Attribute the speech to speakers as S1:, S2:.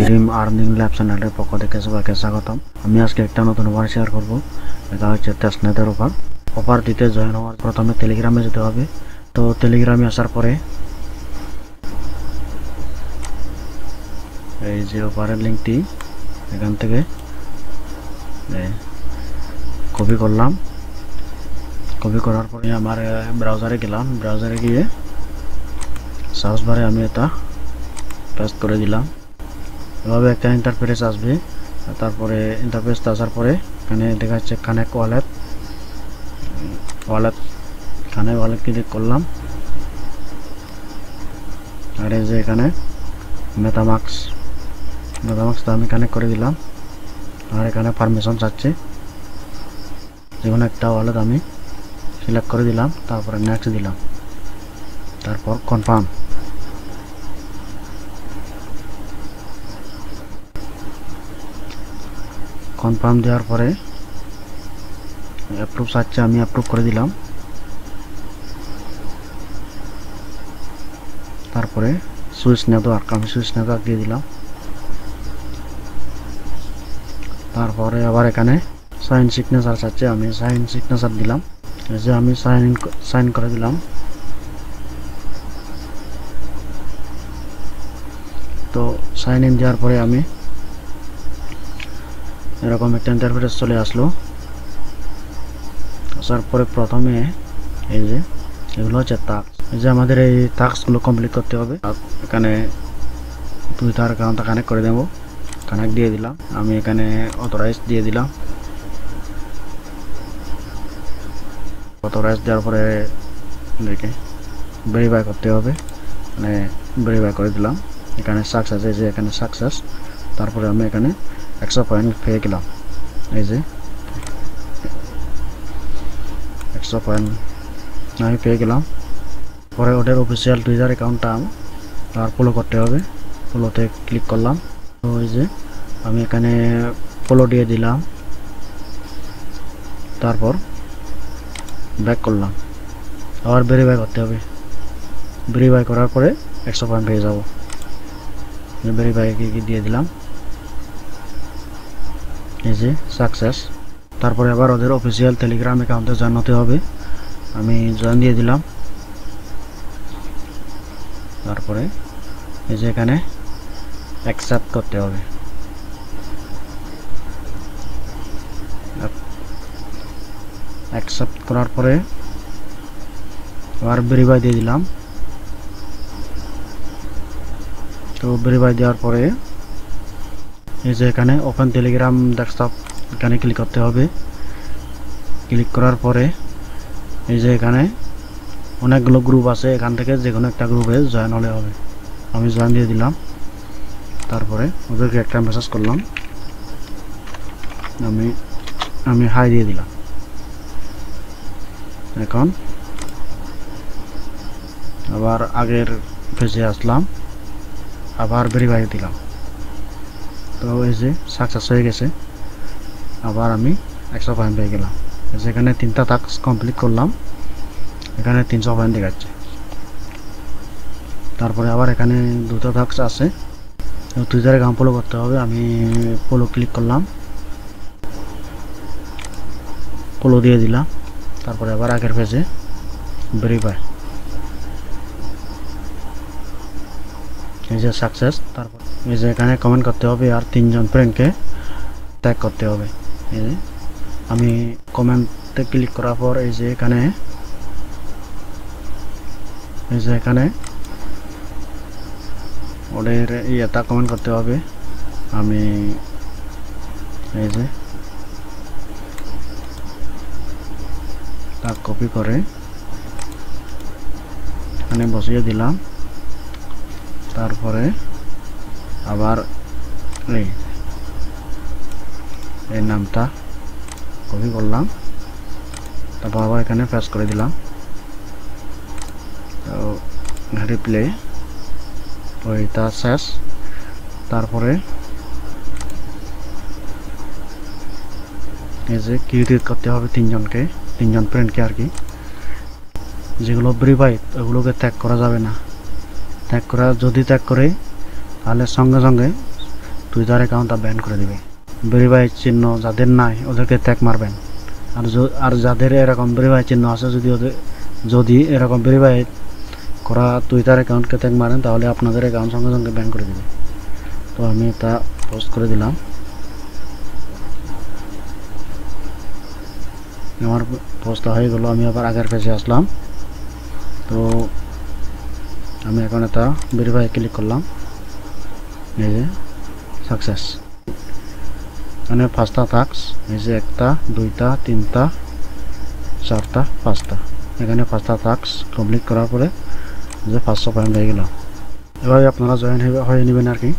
S1: Dream earning lab চ্যানেলের পক্ষ থেকে সবাইকে স্বাগতম। আমি আজকে একটা নতুন অফার শেয়ার করব। এটা হচ্ছে টেস্টনেটের অফার। অফারটিতে জয়েন হওয়ার প্রথমে টেলিগ্রামে যেতে হবে। তো টেলিগ্রামে আসার পরে এই যে অফারের লিঙ্কটি এখান থেকে কপি করলাম। কপি করার পরে আমার ব্রাউজারে গেলাম। ব্রাউজারে গিয়ে সার্চ বারে আমি এটা পেস্ট করে দিলাম। এভাবে একটা ইন্টারফেস আসবে। তারপরে ইন্টারফেস আসার পরে এখানে দেখা যাচ্ছে কানেক্ট ওয়ালেট ক্লিক করলাম। আর এই যে এখানে মেটামাক্সটা আমি কানেক্ট করে দিলাম। আর এখানে পারমিশন চাচ্ছে, যেকোনো একটা ওয়ালেট আমি সিলেক্ট করে দিলাম। তারপরে নেক্সট দিলাম, তারপর কনফার্ম দেওয়ার পরে অ্যাপ্রুভ চাচ্ছে, আমি অ্যাপ্রুভ করে দিলাম। তারপরে সুইচ নেটওয়ার্ক আমি সুইচ নেটওয়ার্ক দিয়ে দিলাম। তারপরে আবার এখানে সাইন সিগনেচার চাচ্ছে, আমি সাইন সিগনেচার দিলাম। এই যে আমি সাইন করে দিলাম। তো সাইন ইন দেওয়ার পরে আমি এরকম একটা ইন্টারফেস চলে আসলো। আসার পরে প্রথমে এই যে এগুলো হচ্ছে টাস্ক। এই যে আমাদের এই টাস্কগুলো কমপ্লিট করতে হবে। এখানে টুইটার অ্যাকাউন্টটা কানেক্ট করে দেবো। কানেক্ট দিয়ে দিলাম। আমি এখানে অথরাইজ দিয়ে দিলাম। অথরাইজ দেওয়ার পরে দেখে ভেরিফাই করতে হবে, মানে ভেরিফাই করে দিলাম। এখানে সাকসেস, এই যে এখানে সাকসেস। তারপরে আমি এখানে 100 পয়েন্ট পেয়ে গেলাম। এই যে 100 পয়েন্ট আমি পেয়ে গেলাম। পরে ওদের অফিসিয়াল টুইটার অ্যাকাউন্টটা আর ফলো করতে হবে। ফলোতে ক্লিক করলাম। তো এই যে আমি এখানে ফলো দিয়ে দিলাম। তারপর ব্যাক করলাম। আবার ভেরিফাই করতে হবে। ভেরিফাই করার পরে 100 পয়েন্ট পেয়ে যাব। ভেরিফাই দিয়ে দিলাম। এই যে সাকসেস। তারপরে আবার ওদের অফিসিয়াল টেলিগ্রাম অ্যাকাউন্টে জয়েন হতে হবে। আমি জয়েন দিয়ে দিলাম। তারপরে এই যে এখানে অ্যাকসেপ্ট করতে হবে। অ্যাকসেপ্ট করার পরে আবার ভেরিফাই দিয়ে দিলাম। তো ভেরিফাই দেওয়ার পরে এই যে এখানে ওপেন টেলিগ্রাম ডেস্কটপ এখানে ক্লিক করতে হবে। ক্লিক করার পরে এই যে এখানে অনেকগুলো গ্রুপ আছে, এখান থেকে যে কোনো একটা গ্রুপে জয়েন হলে হবে। আমি জয়েন দিয়ে দিলাম। তারপরে ওদেরকে একটা মেসেজ করলাম, আমি হাই দিয়ে দিলাম। এখন আবার আগের পেজে আসলাম, আবার ভেরিফাই দিলাম। তো এই যে সাকসেস হয়ে গেছে। আবার আমি 100 পয়েন্ট পেয়ে গেলাম। যেখানে 3টা টাস্ক কমপ্লিট করলাম, এখানে 300 পয়েন্ট দেখাচ্ছে। তারপরে আবার এখানে 2টা টাস্ক আছে, টুইটার অ্যাকাউন্ট ফলো করতে হবে। আমি ফলো ক্লিক করলাম, ফলো দিয়ে দিলাম। তারপরে আবার আগের পেজে ভেরিফাই, এই যে সাকসেস। তারপর এই যে এখানে কমেন্ট করতে হবে আর 3জন ফ্রেন্ডকে ট্যাগ করতে হবে। এই যে আমি কমেন্টে ক্লিক করার পর এই যে এখানে ওদের ইয়েটা কমেন্ট করতে হবে। আমি এই যে তা কপি করে এখানে বসিয়ে দিলাম। তারপরে আবার এই নামটা কপি করলাম। তারপর আবার এখানে পেস্ট করে দিলাম। তো রিপ্লে ওইটা শেষ। তারপরে এই যে ক্রিয়েট করতে হবে 3জন ফ্রেন্ডকে আর কি। যেগুলো ভেরিফাই ওগুলোকে ট্যাগ করা যাবে না। যদি ট্যাগ করে তাহলে সঙ্গে সঙ্গে টুইটার অ্যাকাউন্টটা ব্যান করে দিবে। ভেরিফাই চিহ্ন যাদের নাই ওদেরকে ট্যাগ মারবেন। আর যাদের এরকম ভেরিফাই চিহ্ন আছে যদি এরকম ভেরিফাই করা টুইটার অ্যাকাউন্টকে ট্যাগ মারেন তাহলে আপনাদের অ্যাকাউন্ট সঙ্গে সঙ্গে ব্যান করে দিবে। তো আমি এটা পোস্ট করে দিলাম। আমার পোস্টটা হয়ে গেল। আমি আবার আগের পেজে আসলাম। তো আমি এখন এটা ভেরিফাই ক্লিক করলাম। এই যে সাকসেস, মানে 5টা টাস্ক, এই যে 1টা 2টা 3টা 4টা 5টা, এখানে 5টা টাস্ক কমপ্লিট করার পরে যে 500 পয়েন্ট হয়ে গেল। এভাবে আপনারা জয়েন হয়ে নেবেন আর কি।